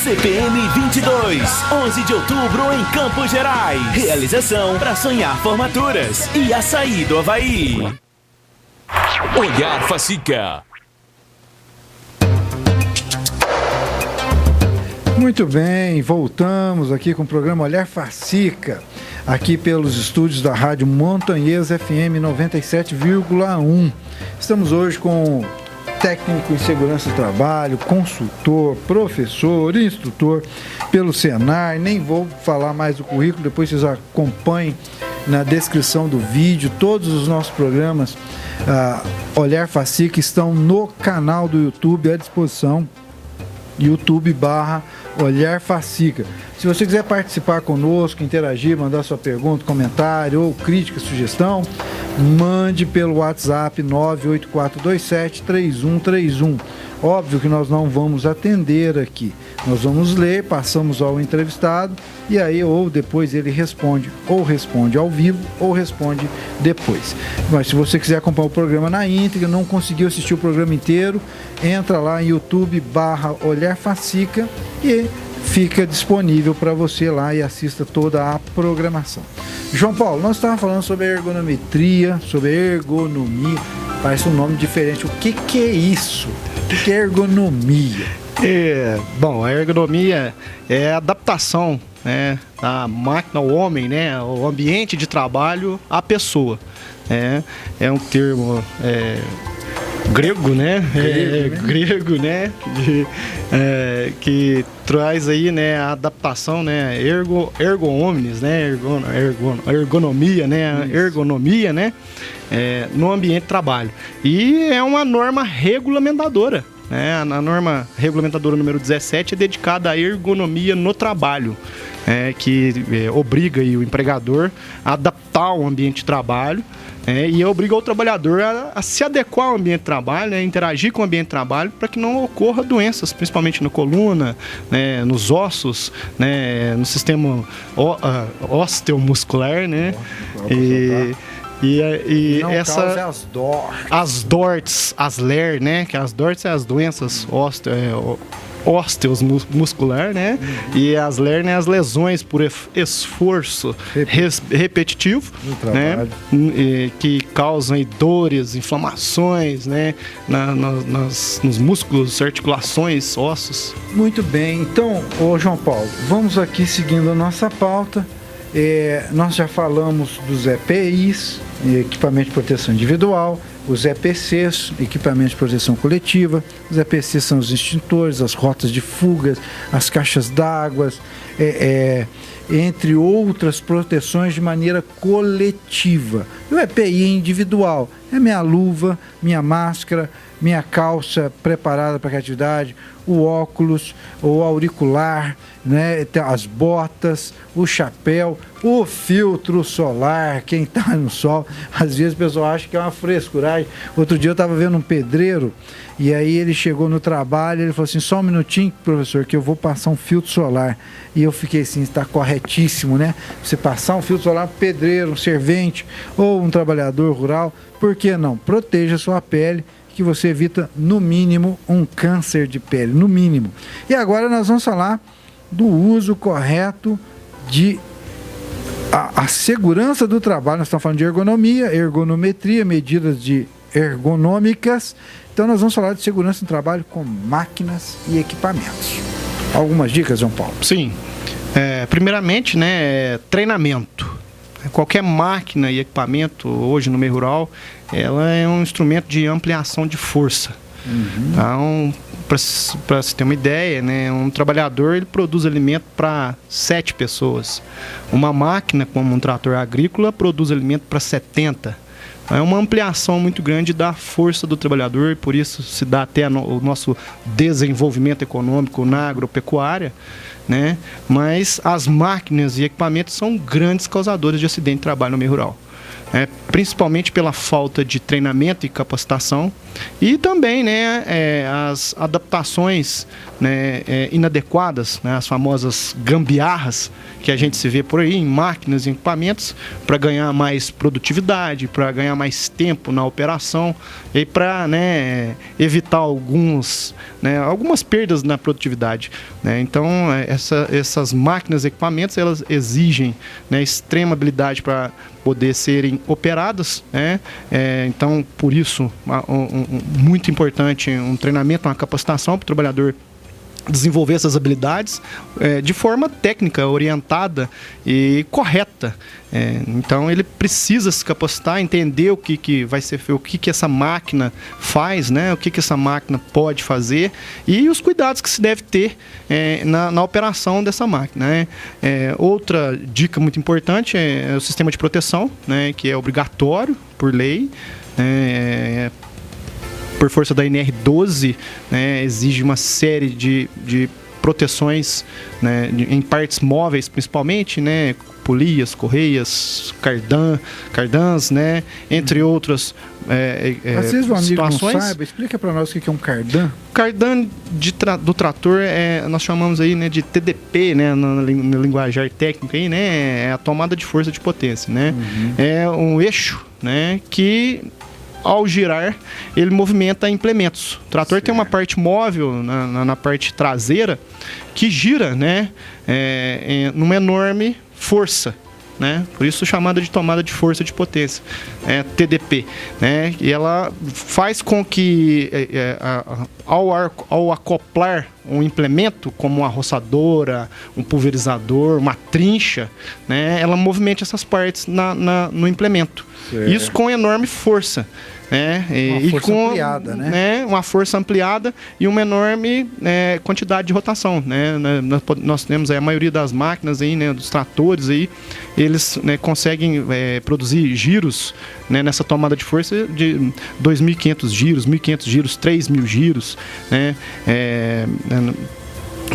CPM 22, 11 de outubro em Campos Gerais. Realização para sonhar formaturas e açaí do Havaí. Olhar Facica. Muito bem, voltamos aqui com o programa Olhar Facica, aqui pelos estúdios da Rádio Montanhês FM 97,1. Estamos hoje com técnico em segurança do trabalho, consultor, professor, instrutor pelo Senar. Nem vou falar mais do currículo, depois vocês acompanhem na descrição do vídeo. Todos os nossos programas Olhar Facica estão no canal do YouTube à disposição, YouTube/Olhar Facica. Se você quiser participar conosco, interagir, mandar sua pergunta, comentário ou crítica, sugestão, mande pelo WhatsApp 984273131. Óbvio que nós não vamos atender aqui. Nós vamos ler, passamos ao entrevistado e aí ou depois ele responde, ou responde ao vivo, ou responde depois. Mas se você quiser acompanhar o programa na íntegra, não conseguiu assistir o programa inteiro, entra lá em YouTube/Olhar Facica e fica disponível para você lá e assista toda a programação. João Paulo, nós estávamos falando sobre ergonometria, sobre ergonomia. Parece um nome diferente. O que é isso? O que é ergonomia? Bom, a ergonomia é a adaptação, né, da máquina ao homem, né, o ambiente de trabalho à pessoa. É um termo grego, né? Grego, né? Que traz aí, né, a adaptação, né? Ergo omnes, né? Ergonomia, né? Ergonomia, né? No ambiente de trabalho. E é uma norma regulamentadora. A norma regulamentadora número 17 é dedicada à ergonomia no trabalho, que obriga aí o empregador a adaptar o ambiente de trabalho, e obriga o trabalhador a se adequar ao ambiente de trabalho, interagir com o ambiente de trabalho para que não ocorra doenças, principalmente na coluna, nos ossos, no sistema osteomuscular, né? E não essa causa as DORTs, as LER, né? Que as DORTs são as doenças osteomuscular, né? E as LER, né? As lesões por esforço repetitivo, né? Que causam aí dores, inflamações, né? Nos músculos, articulações, ossos. Muito bem. Então, João Paulo, vamos aqui seguindo a nossa pauta. Nós já falamos dos EPIs, equipamento de proteção individual, os EPCs, equipamentos de proteção coletiva. Os EPCs são os extintores, as rotas de fugas, as caixas d'água, entre outras proteções de maneira coletiva. O EPI individual é minha luva, minha máscara, minha calça preparada para a atividade, o óculos, o auricular, né, as botas, o chapéu, o filtro solar, quem está no sol. Às vezes o pessoal acha que é uma frescuragem. Outro dia eu estava vendo um pedreiro e aí ele chegou no trabalho, ele falou assim: só um minutinho, professor, que eu vou passar um filtro solar. E eu fiquei assim: está corretíssimo, né? Você passar um filtro solar para um pedreiro, um servente ou um trabalhador rural, por que não? Proteja a sua pele, que você evita, no mínimo, um câncer de pele, no mínimo. E agora nós vamos falar do uso correto de a segurança do trabalho. Nós estamos falando de ergonomia, ergonometria, medidas ergonômicas. Então nós vamos falar de segurança no trabalho com máquinas e equipamentos. Algumas dicas, João Paulo? Sim. Primeiramente, né, treinamento. Qualquer máquina e equipamento hoje no meio rural, ela é um instrumento de ampliação de força. Então, para se ter uma ideia, né, um trabalhador ele produz alimento para 7 pessoas. Uma máquina, como um trator agrícola, produz alimento para 70. É uma ampliação muito grande da força do trabalhador e por isso se dá até o nosso desenvolvimento econômico na agropecuária, né? Mas as máquinas e equipamentos são grandes causadores de acidente de trabalho no meio rural. principalmente pela falta de treinamento e capacitação, e também, né, as adaptações, né, inadequadas, né, as famosas gambiarras que a gente se vê por aí em máquinas e equipamentos para ganhar mais produtividade, para ganhar mais tempo na operação e para, né, evitar algumas perdas na produtividade, né? Então essas máquinas e equipamentos, elas exigem, né, extrema habilidade para poder serem operadas, né? Então, por isso, muito importante um treinamento, uma capacitação para o trabalhador desenvolver essas habilidades de forma técnica, orientada e correta. Então ele precisa se capacitar, entender o que vai ser feito, o que essa máquina faz, né? O que essa máquina pode fazer e os cuidados que se deve ter na operação dessa máquina, né? Outra dica muito importante é o sistema de proteção, né? Que é obrigatório por lei, por força da NR12, né, exige uma série de proteções, né, em partes móveis principalmente, né, polias, correias, cardãs, né, entre outras às vezes o amigo situações. Não sabe, explica para nós o que é um cardan. Cardan do trator nós chamamos aí, né, de TDP, né, na linguajar técnica aí, né, é a tomada de força de potência, né, é um eixo, né, que ao girar, ele movimenta implementos. O trator tem uma parte móvel na parte traseira que gira, né, numa enorme força, né? Por isso chamada de tomada de força de potência, TDP, né? E ela faz com que ao acoplar um implemento como uma roçadora, um pulverizador, uma trincha, né, ela movimente essas partes no implemento. Isso com enorme força. Uma força ampliada, né? Uma força ampliada e uma enorme quantidade de rotação, né? Nós temos a maioria das máquinas aí, né, dos tratores aí, eles, né, conseguem produzir giros, né, nessa tomada de força de 2.500 giros, 1.500 giros, 3.000 giros, né,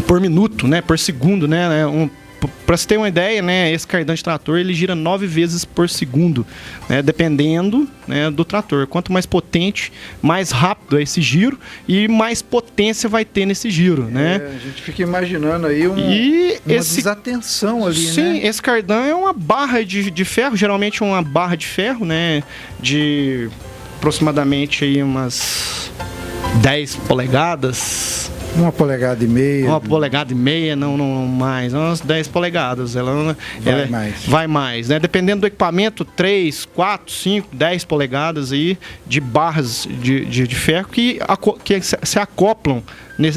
por minuto, né, por segundo, né, para você ter uma ideia, né, esse cardan de trator ele gira 9 vezes por segundo, né, dependendo, né, do trator. Quanto mais potente, mais rápido é esse giro e mais potência vai ter nesse giro, né? A gente fica imaginando aí uma desatenção ali, sim, né? Esse cardan é uma barra de ferro, geralmente uma barra de ferro, né, de aproximadamente aí umas 10 polegadas. 1,5 polegada. 1,5 polegada, não mais, umas 10 polegadas. Ela vai mais, né? Dependendo do equipamento, 3, 4, 5, 10 polegadas aí de barras de ferro que se acoplam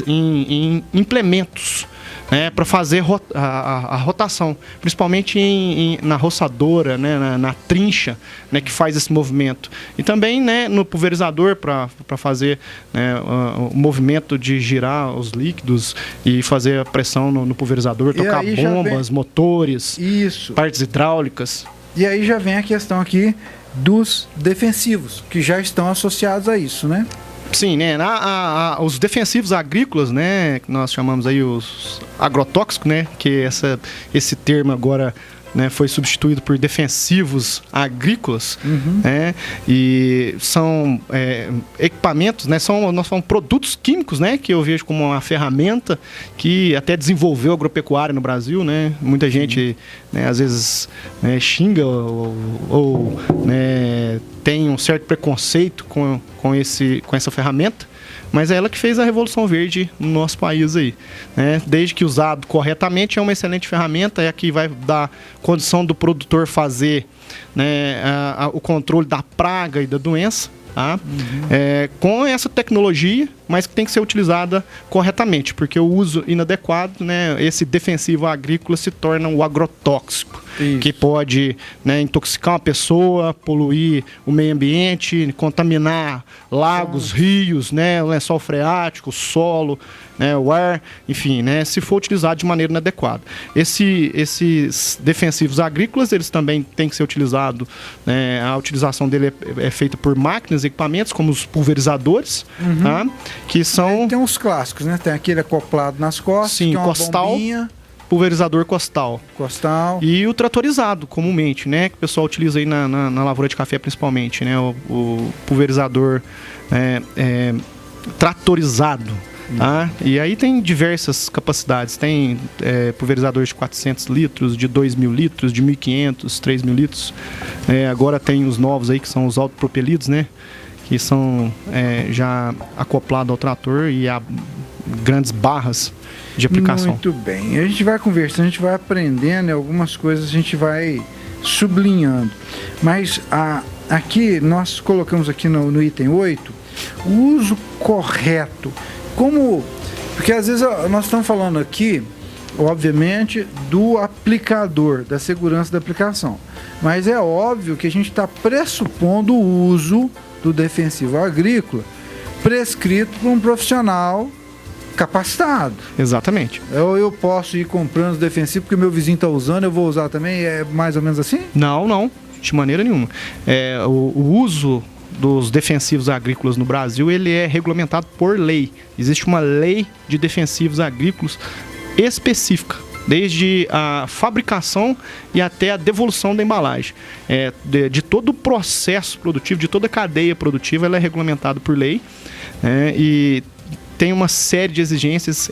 em implementos, né, para fazer a rotação, principalmente na roçadora, né, na trincha, né, que faz esse movimento. E também, né, no pulverizador para fazer, né, o movimento de girar os líquidos e fazer a pressão no pulverizador, tocar bombas, motores, partes hidráulicas. E aí já vem a questão aqui dos defensivos, que já estão associados a isso, né? Sim, né? Os defensivos agrícolas, né? Que nós chamamos aí os agrotóxicos, né? Que esse termo agora, né, foi substituído por defensivos agrícolas, né? E são equipamentos, né? São produtos químicos, né? Que eu vejo como uma ferramenta que até desenvolveu a agropecuária no Brasil, né? Muita gente, né, às vezes, né, xinga ou né, tem um certo preconceito com essa ferramenta, mas é ela que fez a Revolução Verde no nosso país aí, né? Desde que usado corretamente é uma excelente ferramenta, é a que vai dar condição do produtor fazer, né, o controle da praga e da doença, tá? Com essa tecnologia, mas que tem que ser utilizada corretamente, porque o uso inadequado, né, esse defensivo agrícola se torna um agrotóxico, que pode, né, intoxicar uma pessoa, poluir o meio ambiente, contaminar lagos, rios, né, o lençol freático, o solo, né, o ar, enfim, né, se for utilizado de maneira inadequada. Esses defensivos agrícolas, eles também têm que ser utilizados, né, a utilização dele é feita por máquinas e equipamentos, como os pulverizadores, tá? Que são... Tem uns clássicos, né? Tem aquele acoplado nas costas, sim, tem uma costal, bombinha. pulverizador costal. Costal. E o tratorizado, comumente, né? Que o pessoal utiliza aí na lavoura de café, principalmente, né? O pulverizador tratorizado. Tá? E aí tem diversas capacidades. Tem pulverizadores de 400 litros, de 2.000 litros, de 1.500, 3.000 litros. Agora tem os novos aí, que são os autopropelidos, né? Que são já acoplados ao trator e a grandes barras de aplicação. Muito bem. A gente vai conversando, a gente vai aprendendo, algumas coisas a gente vai sublinhando. Mas aqui, nós colocamos aqui no item 8, o uso correto. Porque às vezes nós estamos falando aqui, obviamente, do aplicador, da segurança da aplicação. Mas é óbvio que a gente está pressupondo o uso do defensivo agrícola prescrito por um profissional capacitado. Exatamente. Eu posso ir comprando os defensivos porque meu vizinho está usando, eu vou usar também? É mais ou menos assim? Não, de maneira nenhuma. O uso dos defensivos agrícolas no Brasil, ele é regulamentado por lei. Existe uma lei de defensivos agrícolas específica, desde a fabricação e até a devolução da embalagem. De todo o processo produtivo, de toda a cadeia produtiva, ela é regulamentada por lei, e tem uma série de exigências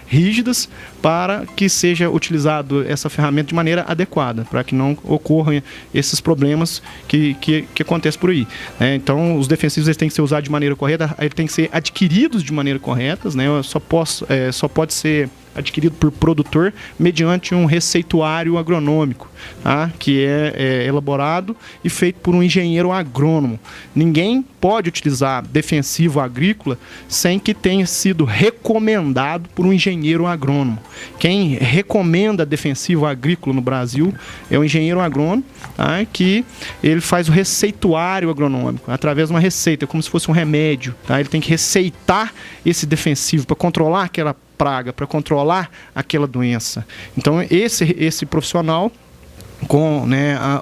rígidas para que seja utilizado essa ferramenta de maneira adequada, para que não ocorram esses problemas que acontecem por aí. Então, os defensivos eles têm que ser usados de maneira correta, eles têm que ser adquiridos de maneira correta, né? Só pode ser adquirido por produtor mediante um receituário agronômico, tá? Que é elaborado e feito por um engenheiro agrônomo. Ninguém pode utilizar defensivo agrícola sem que tenha sido recomendado por um engenheiro agrônomo. Quem recomenda defensivo agrícola no Brasil é o engenheiro agrônomo, tá? Que ele faz o receituário agronômico através de uma receita, como se fosse um remédio, tá? Ele tem que receitar esse defensivo para controlar aquela praga, para controlar aquela doença. Então, esse profissional, com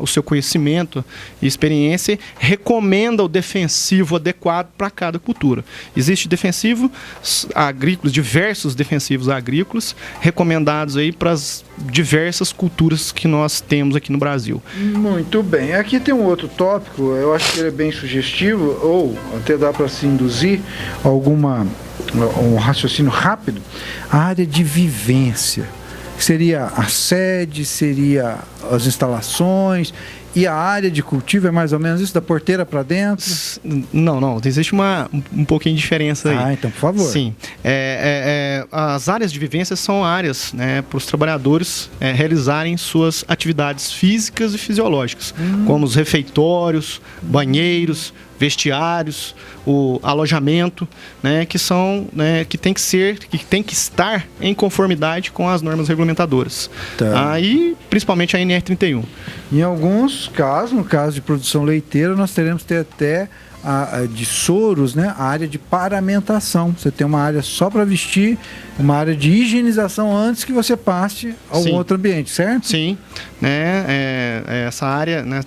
o seu conhecimento e experiência, recomenda o defensivo adequado para cada cultura. Existem defensivos agrícolas, diversos defensivos agrícolas, recomendados aí para as diversas culturas que nós temos aqui no Brasil. Muito bem. Aqui tem um outro tópico, eu acho que ele é bem sugestivo, ou até dá para se induzir um raciocínio rápido. A área de vivência. Seria a sede, seria as instalações, e a área de cultivo é mais ou menos isso, da porteira para dentro? Não, existe um pouquinho de diferença aí. Então, por favor. Sim. As áreas de vivência são áreas, né, para os trabalhadores realizarem suas atividades físicas e fisiológicas, como os refeitórios, banheiros, vestiários, o alojamento, né, que são, né, que tem que estar em conformidade com as normas regulamentadoras. Tá. Aí, principalmente a NR31. Em alguns casos, no caso de produção leiteira, nós teremos que ter até de soros, né, a área de paramentação. Você tem uma área só para vestir, uma área de higienização antes que você passe a um outro ambiente, certo? Sim, né, essa área, né,